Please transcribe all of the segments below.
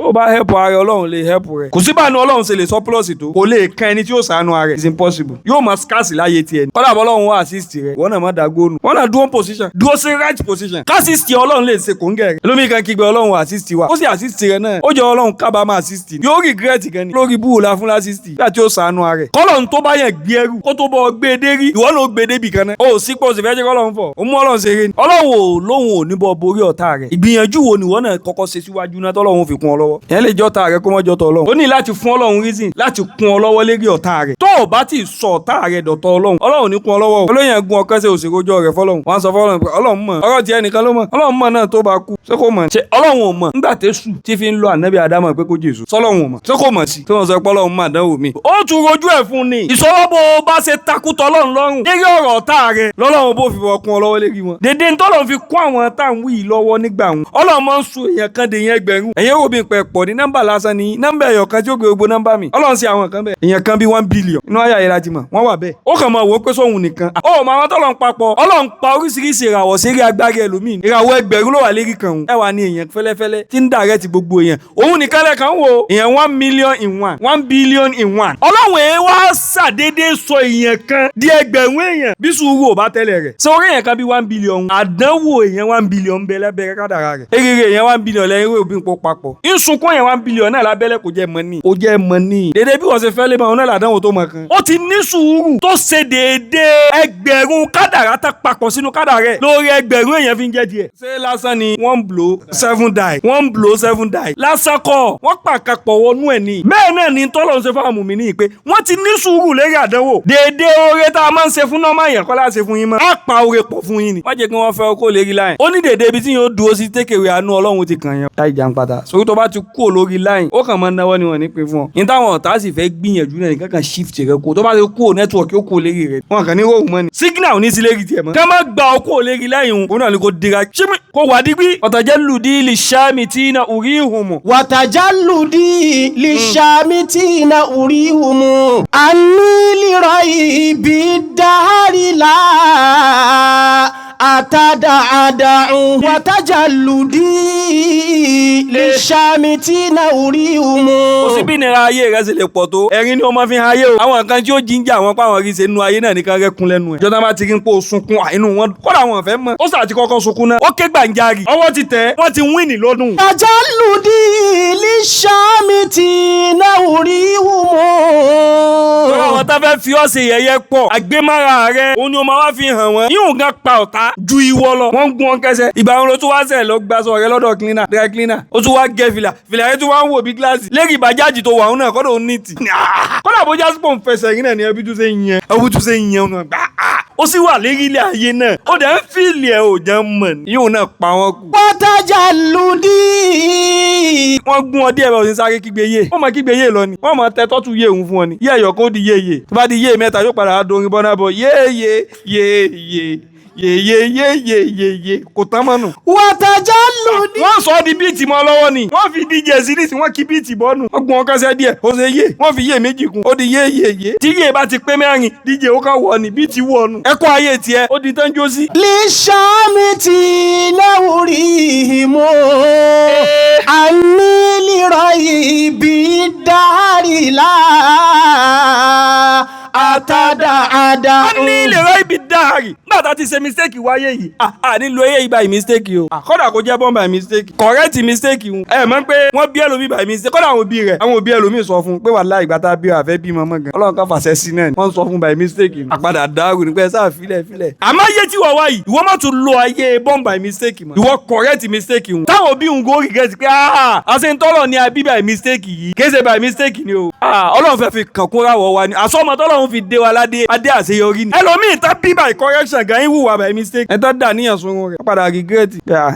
tó bá help ara Ọlọ́run lè help rẹ̀. Kò sí bá nu Ọlọ́run ṣe lè surplus tó kò lè kan ẹni tí ó ṣàánú ara rẹ̀. It's impossible. Yóò máa scarce láyé tiẹ̀ ni. Kọ́dà bọ́ Ọlọ́run wá assist rẹ̀ wọ́n náà má da góòlù. Wọ́n náà dúró position dúró sí right position. Kásìsì Ọlọ́run lè ṣe kòńgẹ́ rẹ̀. Ẹlòmíì kan kígbe Ọlọ́run assist wa. Ó sì assist rẹ̀ náà. Ó jẹ́ Ọlọ́run kábàámọ̀ assist ni. Yóò regret gan ni. Lórí búwo la fún assist. Bí àti ó ṣàánú ara rẹ̀. Kọ́lọ́run tó bá yẹn gbé ẹrù kó tó bọ́ gbé dé rí. Ìwọ ló gbé débi kan náà. Ó sì pọ̀ sí fẹ́ jẹ́ kọ́lọ́run fọ̀. Ó mú Ọlọ́run ṣeré ni. Ọlọ́run ò lóhun ò ní bọ́ borí ọ̀tá rẹ̀. Ìgbìyànjú wo ni wọ́n náà kọ́kọ́ ṣe síwájú náà tọ́lọ́run fi kún ọ lọ́wọ́. Ìyẹn lè jọ́ta rẹ̀ kó mọ́ jọ́ta Ọlọ́run. Ó ní láti fún Ọlọ́run reason láti kún ọ lọ́wọ́ lérí ọ̀tá rẹ̀. Tó o bá ti sọ ọ̀tá rẹ̀ dọ̀tọ̀ Ọlọ́run, Ọlọ́run ní kún ọ lọ́wọ́. Olóyìn gun ọkàn ṣe òṣèròjọ́ rẹ̀ fọlọ́run. Wọ́n sọ fọlọ́run pé Ọlọ́run mọ̀. Ọ̀rọ̀ tiẹ̀ nìkan ló mọ̀. Ọlọ́run mọ̀ náà tó bá kú. Ṣé kò mọ̀? Ṣé Ọlọ́run ò mọ̀? Nígbà tẹ́sù tí fi ń lo ànábì Ádámọ̀ pé kó Jésù. Sọ́lọ́run ò mọ̀. Ṣé kò mọ̀ sí? Tí wọ́n sọ pé Ọlọ́run máa dánwò mi. Ó tún rojú ẹ̀ fún ni. Ìṣọwọ́bọ̀ bá ṣe takútọ̀ Ọlọ́run lọ́rùn. Lérí ọ̀rọ̀ ọ̀tá rẹ̀ lọ́lọ́run bó fi kún ọ lọ́wọ́ lérí wọn. Dédé ń tọ́lọ́run fi kún àwọn tá à ń wí lọ́wọ́ nígbà wọn. Ọlọ́run máa ń so èèyàn kan dè yẹn ẹgbẹ̀rún. Ẹ̀yẹ́ wo bí pẹ̀ pọ̀ ní nọ́mbà lásán ni nọ́mbà ẹ̀yọ̀ kan tí ó gbé gbogbo nọ́mbà mi. Ọlọ́run ṣe àwọn kan bẹ́ẹ̀. Èèyàn kan bí 1 billion. Inú ayé ayé la ti mọ̀. Wọ́n wà bẹ́ẹ̀. Ó kàn máa wò ó pé sóhun nìkan. Ó mọ àwọn tọ́lọ́run papọ̀. Ọlọ́run pa oríṣiríṣi ìràwọ̀ sérí agbárí ẹlòmíì. Ìràwọ̀ ẹgbẹ̀rún ló wà lérí kan òun. Ẹ wà ní èèyàn fẹ́lẹ́fẹ́lẹ́ tí ń dàrẹ́ ti gbogbo èèyàn. Òun nìkan lẹ̀ kan wò. Èèyàn 1 million in 1. 1 billion in 1. Ọlọ́run èé wá ṣàdédé sọ èèyàn kan di ẹgbẹ̀rún èèyàn bí sùúrù ò bá tẹ́lẹ̀ rẹ̀. Ṣé orí èèyàn kan bí 1 billion? Àdánwò èèyàn 1 billion bẹ lábẹ́rẹ́ kádàrá rẹ̀. Eré èèyàn 1 billion lẹ́yìn ìwé òbí ń pọ̀ papọ̀. Ìsunkún èèyàn 1 billion náà lábẹ́lẹ̀ kò jẹ́ mọ́nì. Ó jẹ́ mọ́nì. Dédé bí wọ́n ṣe fẹ́ lé mọ́ ọ̀nà làdánwò tó mọ̀ kan. Ó ti ní sùúrù tó ṣe déédéé ẹgbẹ̀rún kádàrá tá papọ̀ sínú kádàrá rẹ̀ lórí ẹgbẹ̀rún èèyàn fi ń jẹ́ díẹ̀. Ṣé lásán ni 1 blow 7 die 1 blow 7 die lásán kọ́ wọ́n pàkàpọ̀ wọnú ẹ̀ ní. Bẹ́ẹ̀ náà ni tọ́lọ́run ṣe fáwọn mùmí ní pé wọ́n ti ní sùúrù lérí àdánwò. Déédéé oore tá a máa ń ṣe fún nọ́mà èèyàn kọ́ láti ṣe fún yín mọ́. Á pa oore pọ̀ fún yín ni. Wọ́n jẹ́ kí wọ́n fẹ́ kó lérí láyìn. Ó ní déédéé ibi tí yóò dúró sí tékèwé àánú Ọlọ́run ti kàn yẹn. Táì jà ń pata. Sórí tó bá ti kú lórí láyìn ó kàn máa náwó ni wọ́n ní pé fún ọ. Ní táwọn ọ̀tá sì fẹ́ gbìyànjú náà nìkan kan shift rẹ kó tó bá ti kú nẹ́tíwọ̀kì ó kú lérí rẹ. Wọ́n kàn ní róòmù mọ́ ni. Signal ò ní sí lérí tiẹ̀ mọ́. Ká má gba ọkọ̀ lérí láyìn òun náà ni kò dira. Ṣé kò wà dígbí? Wàtàjálùdí lè ṣáàmì tí iná orí ìhùnmù. Wàtàjálùdí lè ṣáàmì tí iná orí ìhùnmù. Àní lírọ̀ ibi dárí là. Atada'ada'u watajalludi lè ṣàmì tí na orí umu. Ó sì bí nira ayé rẹ̀ sì lè pọ̀ tó. Ẹ̀rín ni ó máa fi hàn ayé o. Àwọn kan tí ó jíjà àwọn páwọn rí ṣe nínú ayé náà nìkan rẹ́kun lẹ́nu ẹ̀. Ìjọba bá ti rí ń pò sunkún inú wọn. Kódà wọn fẹ́ mọ̀. Ó sà ti kọ́kọ́ sunkún náà. Ó ké gbàǹjarì. Ọwọ́ ti tẹ̀. Wọ́n ti wíìnì lọ́dún. Tajalludi lè ṣàmì tí na orí umu. Àwọn tá fẹ́ fi ọ́ ṣe yẹ̀yẹ́ pọ̀. Àgbémára rẹ̀ òun ni ó máa wá fi hàn wọ́n. Yíò gan pa ọ̀tá ju ìwọ lọ. Wọ́n gún ọ kẹsẹ̀. Ìgbà wọn ló tún wá sẹ̀ lọ gba sọ rẹ lọ́dọ̀ cleaner dry cleaner. Ó tún wá gẹ fìlà yẹn tún wá ń wò bí gíláàsì. Lẹ́yìn ìbàjáàjì tó wà òun náà kọ́dọ̀ ó ní tì. Kọ́dà bó jásí pò ń fẹsẹ̀ yín náà ni ẹbí tún ṣe ń yẹn. Ẹbí tún ṣe ń yẹn ọ̀nà gbà. Ó sì wà lérí ilé ayé náà. Ó dẹ̀ ń fìlì ẹ̀ ò jẹ́ mọ̀ ní. Yóò náà pa wọn kù. Watajalludi. Wọ́n gún ọ díẹ̀ bá òsín sáré kígbe yé. Wọ́n mọ kígbe yé lọ ni. Wọ́n mọ tẹ tọ́tù yé òun fún ọ ni. Yé ẹ̀yọ̀ kan ó di yé yé. Tó bá di yé mẹ́ta yóò padà dorin bọ́ná bọ̀ yé yé yé yé. Ye kò tán mọ́nù. Watajalludi. Wọ́n sọ di bíìtì mọ́ lọ́wọ́ ni. Wọ́n fi DJ sí ní tí wọ́n kí bíìtì bọ́nù. Wọ́n gun ọkàn sẹ́ díẹ̀. Ó ṣe yé. Wọ́n fi yé méjì kún. Ó di yé. Tí yé bá ti pé mẹ́rin DJ ó kàn wọ̀ ni bíìtì wọ̀ nù. Ẹ̀kọ́ ayé tiẹ̀ ó di tán jó sí. Lè ṣàmì tí láwùrí mọ́. Àní lírọ̀ ibi dárí là. Atada'ada'u. A ní ilé rẹ̀ ibi dáàrí. Nígbà tá ti ṣe mistake wáyé yìí. Nílò eyé yìí by mistake o. Kọ́dà kó jẹ́ bọ́n by mistake. Correct mistake wọn. Ẹ mọ̀ pé wọ́n bí ẹlòmíì by mistake. Kọ́dà àwọn òbí rẹ̀. Àwọn òbí ẹlòmíì sọ fún pé wàláhì ìgbà tá a bí àfẹ́ bí mọ́mọ́ gan. Ọlọ́run kan fàṣẹ sí náà ni. Wọ́n sọ fún by mistake. Àpadà dáàrú ni pé sáà filẹ̀. Àmọ́ ayé tí wọ́n wá yìí. Ìwọ má tún lo ayé bọ́n by mistake mọ́. Ìwọ correct mistake wọn. Táwọn òbí ń go regret pé àṣentọ́lọ̀ ni a bí by mistake yìí. Kéṣe by mistake ni o. Ọlọ́run fẹ́ fi kànkúnra wọ̀ wa ni. Àsọmọ tọ́lọ́run fi dé wa ládé adé àṣeyọrí ni. Ẹlòmíì tá bí by correction gan yín wùwà by mistake. Ẹ tọ́ dàníyàn sunrun rẹ̀. Padà regret.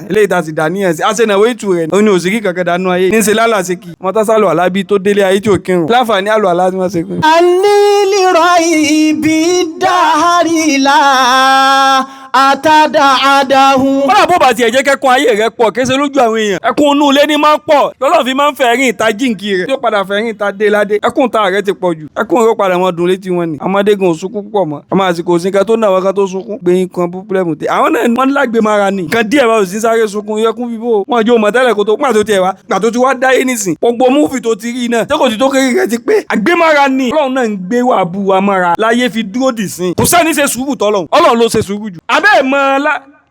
Eléyìí tá ti dàníyàn sí. Àṣẹnàwó ìtù rẹ̀ ni. Ó ní òsìkí kankan dánú ayé. Ní ṣe lálàsí kì. Wọ́n tá sálọ alábí tó délé ayé tí ò kírun. Láǹfààní àlọ́ alá tí wọ́n ṣe kú. Àní lírọ̀ ibi dárí là. أتدعده. kọ́lá bó bá tiẹ̀ jẹ́ kẹ́kún ayé rẹ pọ̀ kése lójú àwọn èèyàn ẹkún inú ilé ní máa ń pọ̀ lọ́lọ́ fi máa ń fẹ̀rín ìta jíǹkì rẹ̀ tí ó padà fẹ̀rín ìta dé ládé ẹkún ta rẹ̀ ti pọ̀ jù ẹkún rẹ̀ ó padà wọn dùn létí wọn ni ọmọdé gan sunkún púpọ̀ mọ́ ọmọ àsìkò òsìnkà tó náà wọn kan tó sunkún gbẹ̀yìn kan púpọ̀lẹ́mù tẹ àwọn náà wọn lágbè mara ni kan díẹ̀ bá òsín sáré sunkún yẹkún bíbó wọn jẹ́ òmò tẹ́lẹ̀ kó tó pàtó tiẹ̀ wá pàtó ti wá dáyé nísìn gbogbo múfì tó ti rí náà tẹ́kọ̀ tí tó kéré rẹ̀ ti pé àgbémára ni ọlọ́run náà ń gbé wà bu wa mára láyé fi dúró dì sí kò sẹ́ni ṣe sùúrù tọ́lọ́run ọlọ́run ló ṣe sùúrù jù abẹ́ ẹ̀ mọ́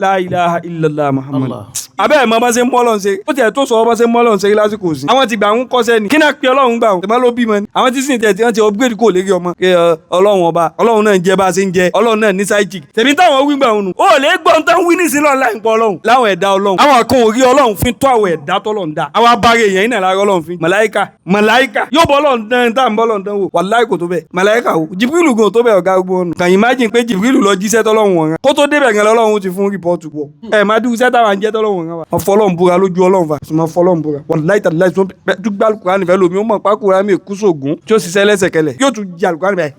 la ilaha illallah muhammad abẹ́ ẹ̀ mọ́ bá ṣe mọ́ ọlọ́run ṣe ó tiẹ̀ tó sọ bá ṣe mọ́ ọlọ́run ṣe lásìkò sí àwọn ti gbà ń kọ́sẹ́ ni kí náà pe ọlọ́run gbà tẹ̀mọ́ ló bímọ ni àwọn tí sì tẹ̀ tí wọ́n ti upgrade kò lérí ọmọ pé ọlọ́run ọba ọlọ́run náà ń jẹ bá a ṣe ń jẹ ọlọ́run náà ní sidekick tẹ̀mí táwọn wí gbà wọn nù ó lè gbọ́n tán wí nísìnyí lọ́nà láì pọ̀ ọlọ́run láwọn ẹ̀dá ọlọ́run àwọn kan ò rí ọlọ́run fi tó àwọn ẹ̀dá tọ́lọ́run dá àwọn abáre èèyàn iná lára ọlọ́run fi màláíkà yóò bọ́ ọlọ́run dán tá à ń bọ́ ọlọ́run dán wò wàláì kò tó bẹ́ẹ̀ màláíkà wò jìbìrìlù gan tó bẹ́ẹ̀ ọ̀gá gbogbo ọ̀nà kàn imagine pé jìbìrìlù lọ jíṣẹ́ tọ́lọ́run wọ̀n kó tó débẹ̀ gan lọ́lọ́run ti fún rìpọ́ọ̀tù wọ̀ ẹ̀ má dúró sẹ́tà wà ń jẹ́ tọ́lọ́run wọ̀n wa fọlọ́run búra lójú ọlọ́run fa sùnmọ́ fọlọ́run búra wàláì tàbí dúgbà Al-Qur'ani fẹ́ lómi ó mọ̀ pákúra mi èkú sóògùn tí ó ṣiṣẹ́ lẹ́sẹ̀kẹlẹ̀ yóò tún jẹ Al-Qur'ani báyìí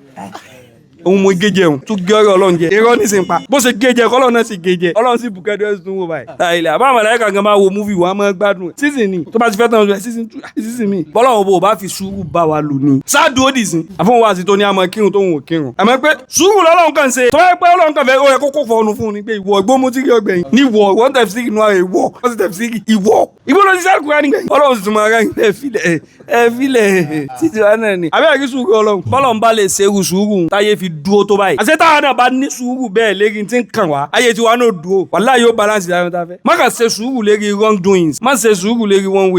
òun mo géjẹ òun tún gé ọ̀rọ̀ ọlọ́run jẹ irọ́ ní sìn pa bó ṣe géjẹ kọ́ ọlọ́run náà sì géjẹ ọlọ́run sì bùkẹ́dù ẹ̀sùn tó ń wò báyìí. àìlẹ̀ àbá màláíkà kan máa wo múfì wọn á máa gbádùn ẹ̀ season ni tó bá ti fẹ́ tán ọ̀sẹ̀ season mi. bọ́lọ́run bò bá fi sùúrù bá wa lò ní. sáàdù ó dì sí àfọwọ́n wa sì tó ní àmọ́ kírun tó ń wò kírun. àmọ́ pé sùúrù lọ́lọ́run kàn ṣe tó yẹ pé ọlọ́run kàn fẹ́ ó yẹ kókó fọnù fún un ni pé ìwọ ìgbó mo ti rí ọgbẹ̀yìn ní ìwọ wọ́n tẹ̀ sí inú ara ìwọ wọ́n sì tẹ̀ sí ìwọ ìgbó ló ti sẹ́kù kúrẹ́ nígbẹ̀yìn ọlọ́run sì tún máa rẹ́yìn ẹ filẹ̀ títí wa náà ni. àbẹ́ àkí sùúrù ọlọ́run bọ́lọ́run bá lè ṣerú sùúrù táyé fi dúró tó báyìí àṣẹ táwọn náà bá ní sùúrù bẹ́ẹ̀ lérí tí ń kàn wá ayé tiwa náà dúró wàláhì yóò balance ìdájọ́ tá a fẹ́. má kà ṣe sùúrù lérí wrong doings má ṣe sùúrù lérí one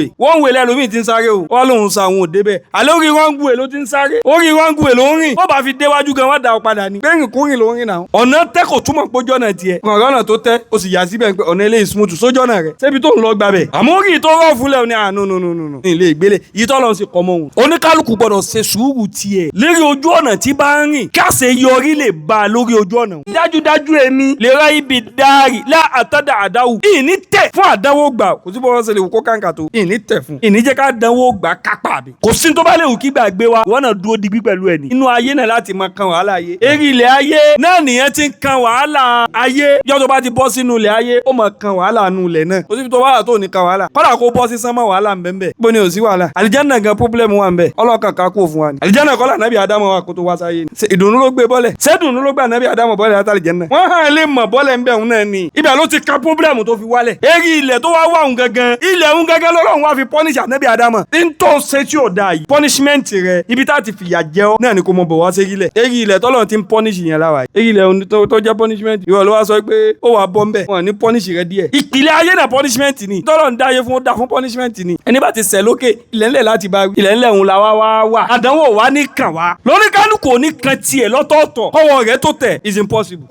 way lẹ́lòmíì ti ń sáré o wọ́n lòun sa àwọn òde bẹ́ẹ̀ àlẹ́ orí wrong way ló ti ń sáré orí wrong way ló ń rìn ó bá fi déwájú gan wọ́n dà ó padà ní. bẹ́ẹ̀rìn kúrìn ló ń rìn náà ọ̀nà tẹ́ kò túmọ̀ pé jọ́nà tiẹ̀ ọ̀nà tó tẹ́ o sì yà síbẹ̀ pé ọ̀nà eléyìí smooth sójọ́nà rẹ̀ ṣébi tó ń lọ gbàbẹ̀ àmọ́ orí tó rọ̀ fúnlẹ̀ ní àánú ní ilé ìgbélé yìí tọ́ lọ sí kọ́mọ òun. oníkálukú gbọ́dọ̀ ṣe sùúrù tiẹ̀ lérí ojú ọ̀nà tí bá ń rìn káṣe yọrí lè bá a lórí ojú ọ̀nà. dájúdájú èmi lè ra ibi dáàrí lá àtọ́dà àdáwò ìní tẹ̀ fún àdánwò gbà kò sí bọ́wọ́ sẹ́lẹ̀ kó kàǹkà tó ìní tẹ̀ fún ìní jẹ́ ká dánwò gbà kápá mi. kò sí tó bá lè wù kí gbà gbé wa ìwọ náà dúró digbí pẹ̀lú ẹni. inú ayé náà láti máa kan wàhálà ayé. eré ilẹ̀ ayé náà nìyẹn ti ń kan wàhálà ayé. yọ́ tó bá ti bọ́ sínú ilẹ̀ ayé ó máa kan wàhálà nù ilẹ̀ náà. kò sí tó wàhálà tó ní kan wàhálà. kọ́dà kó bọ́ sí sánmọ́ wàhálà ń bẹ́ẹ̀ bó ni ò sí wàhálà. àlìjánnà gan pọ́blẹ́mù wà ń bẹ̀ ọlọ́kàn ká kó fún wa ni. àlìjánnà kọ́ là nábì Ádámù wa kó tó wá sáyé ni. ìdùnnú ló gbé bọ́lẹ̀ ṣé ìdùnnú ló gbà nábì Ádámù bọ́lẹ̀ látàlì jẹ́nà. wọ́n hàn lè mọ̀ bọ́lẹ̀ ń bẹ̀ òun náà ni. ibẹ̀ ló ti ka pọ́blẹ́mù tó fi wálẹ̀. eré ilẹ̀ tó wá wà òun gangan ilẹ̀ òun gangan lọ́lọ́run wá fi pọ́níṣì ànábì Ádámù. n tó ṣe tí ò da yìí punishment rẹ ibi tá a ti fìyà jẹ ọ́ náà ni kò mọ̀ bọ̀ wá sí ilẹ̀. eré ilẹ̀ tọ́lọ́run ti ń pọ́níṣì yẹn láwa yìí. eré ilẹ̀ tó jẹ́ punishment ìwọ ló wá sọ pé ó wà bọ́ ń bẹ̀ wọ́n ní pọ́níṣì rẹ díẹ̀. ìpìlẹ̀ ayé náà punishment ni tọ́lọ́run dáyé fún ó dá fún punishment ni. ẹni bá ti ṣẹ̀ lókè ilẹ̀ ńlẹ̀ láti bá ilẹ̀ ńlẹ̀ òun la wá àdánwò wa ní kàn wá lórí kálukú ò ní kan tiẹ̀ lọ́tọ̀ọ̀tọ̀ kọ́wọ́ rẹ̀ tó tẹ̀ is impossible.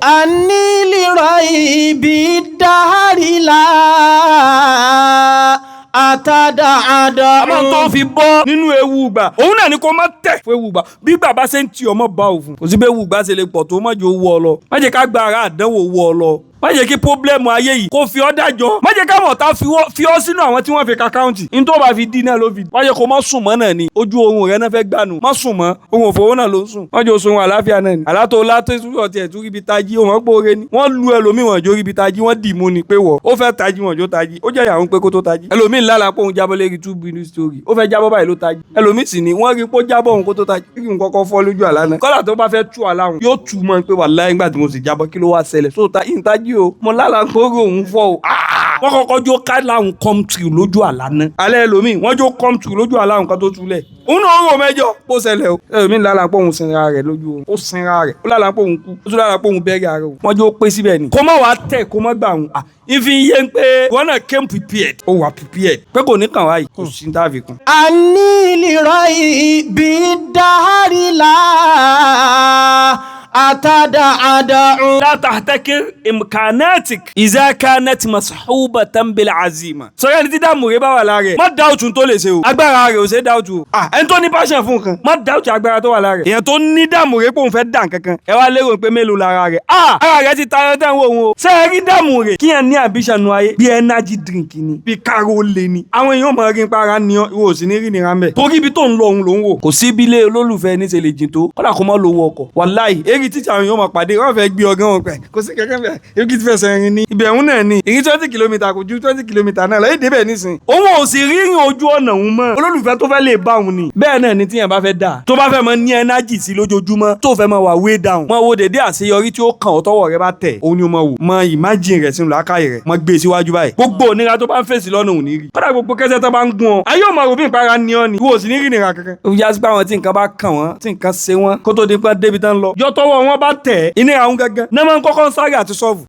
ibi dárí la àtàdàdà. a máa tó fi bọ́ nínú ewu gbà òun náà ni kò má tẹ̀ fún ewu gbà bí bàbá ṣe ń ti ọmọ bá òfin kò sí bẹ́ẹ̀ ewu gbà ṣe lè pọ̀ tó má jẹ́ owó ọ lọ má jẹ́ ká gba ara àdánwò owó ọ lọ má jẹ́ kí pọ́blẹ́mù ayé yìí kó fi ọ́ dájọ́ má jẹ́ ká mọ̀ta fi ọ́ sínú àwọn tí wọ́n fi kàkáùntì ní tó bá fi dín náà ló fi má jẹ́ kó má sùn mọ́ náà ni ojú oorun rẹ náà fẹ́ gbànú má sùn mọ́ ohun òfòwò náà ló ń sùn má jẹ́ oṣù àlàáfíà náà ni àlátó látó ìṣúyọ̀ tiẹ̀ tún ríbi tají òun gbóore ni wọ́n lu ẹlòmíì wọ́n jó ríbi tají wọ́n dì mú ni pé wọ́ ó fẹ́ tají wọ́n jó tají ó jẹ́ ìyàwó pé kó tó tají ẹlòmíì ńlá pé òun jábọ́ lérí 2 billion story ó fẹ́ jábọ́ báyìí ló tají ẹlòmíì sì ni wọ́n rí pé ó jábọ́ òun kó tó tají kí n kọ́kọ́ fọ́ lójú àlá náà kọ́lá tó bá fẹ́ tú àlá òun yóò tú mọ́ pé wàláhì nígbà tí mo sì jábọ́ kí ló wá ṣẹlẹ̀ sóòtá ìtají o mo lálàá kóró òun fọ́ o wọ́n kọ́kọ́ jó ká láwọn come true lójú àlá náà alẹ́ ẹlòmíì wọ́n jó come true lójú àlá nǹkan tó túlẹ̀ òun náà rò mẹ́jọ bó ṣẹlẹ̀ o ẹlòmíì lálàá pé òun sinra rẹ̀ lójú oorun ó sinra rẹ̀ ó lálàá pé òun kú ó tún lálàá pé òun bẹ́rẹ̀ ara o wọ́n jó pé síbẹ̀ ni kó má wàá tẹ̀ kó má gbà òun ìfi yé ń pé wọ́n náà came prepared ó wà prepared pé kò ní kàn wáyìí kò sí dáàbì kan. àní lè rọ ibi dárí la أتدعدع لا تحتكر إمكاناتك إذا كانت مصحوبة بالعزيمة. sọ̀rọ̀ ẹni tí dààmú rẹ bá wà lára rẹ̀ má dáùtù tó lè ṣe o agbára rẹ̀ ò ṣe dáùtù o ẹni tó ní passion fún nǹkan má dáùtù agbára tó wà lára rẹ̀ èèyàn tó ní dààmú rẹ pé òun fẹ́ dàn kankan ẹ wá lérò pé mélòó lára rẹ̀ ara rẹ̀ ti tayọ tẹ́ ń wò wọn o ṣé ẹ rí dààmú rẹ̀ kí yẹn ní ambition nu ayé bí energy drink ni bí karo lè ni àwọn èèyàn mọ̀ rí para ni ìwọ ò sì ní rí nira mẹ́ torí ibi tó ń lọ òun ló ń wò kò sí ibi ilé olólùfẹ́ ní ṣe lè jìn tó kọ́dà kó mọ́ lówó ọkọ̀ wàláì lérí títí àwọn èèyàn máa pàdé wọ́n fẹ́ gbé ọgán wọn pẹ̀ kò sí kankan bẹ́ẹ̀ ebi ti fẹsẹ̀ rìn ní ibẹ̀ òun náà ni ìrìn 20 kìlómítà kò ju 20 kìlómítà náà lọ èdè bẹ́ẹ̀ nísìn òun ò sì rírìn ojú ọ̀nà òun mọ́ olólùfẹ́ tó fẹ́ lè bá òun ni bẹ́ẹ̀ náà ni tíyẹn bá fẹ́ dà tó bá fẹ́ mọ ní ẹnájì sí lójoojúmọ́ tó fẹ́ mọ wà way down mọ wo dédé àṣeyọrí tí ó kàn ọ́ tọ́wọ́ rẹ bá tẹ̀ òun ni ó mọ wò mọ imagine rẹ̀ sínú làákàyè rẹ̀ mọ gbé síwájú báyìí gbogbo òníra tó bá ń fèsì lọ́nà òun ní rí kódà gbogbo kẹsẹ̀ tó bá ń gún ọ ayé ò mọ rò bí ìpara ni ọ ni wo sì ní rí nira kankan ó yá sí pé àwọn tí nǹkan bá kàn wọ́n tí nǹkan ṣe wọ́n kó tó di pé débi tán lọ yọ tọ́wọ́ wọn bá tẹ̀ ìnira òun gangan náà máa ń kọ́kọ́ sáré àti sọ́ọ̀fù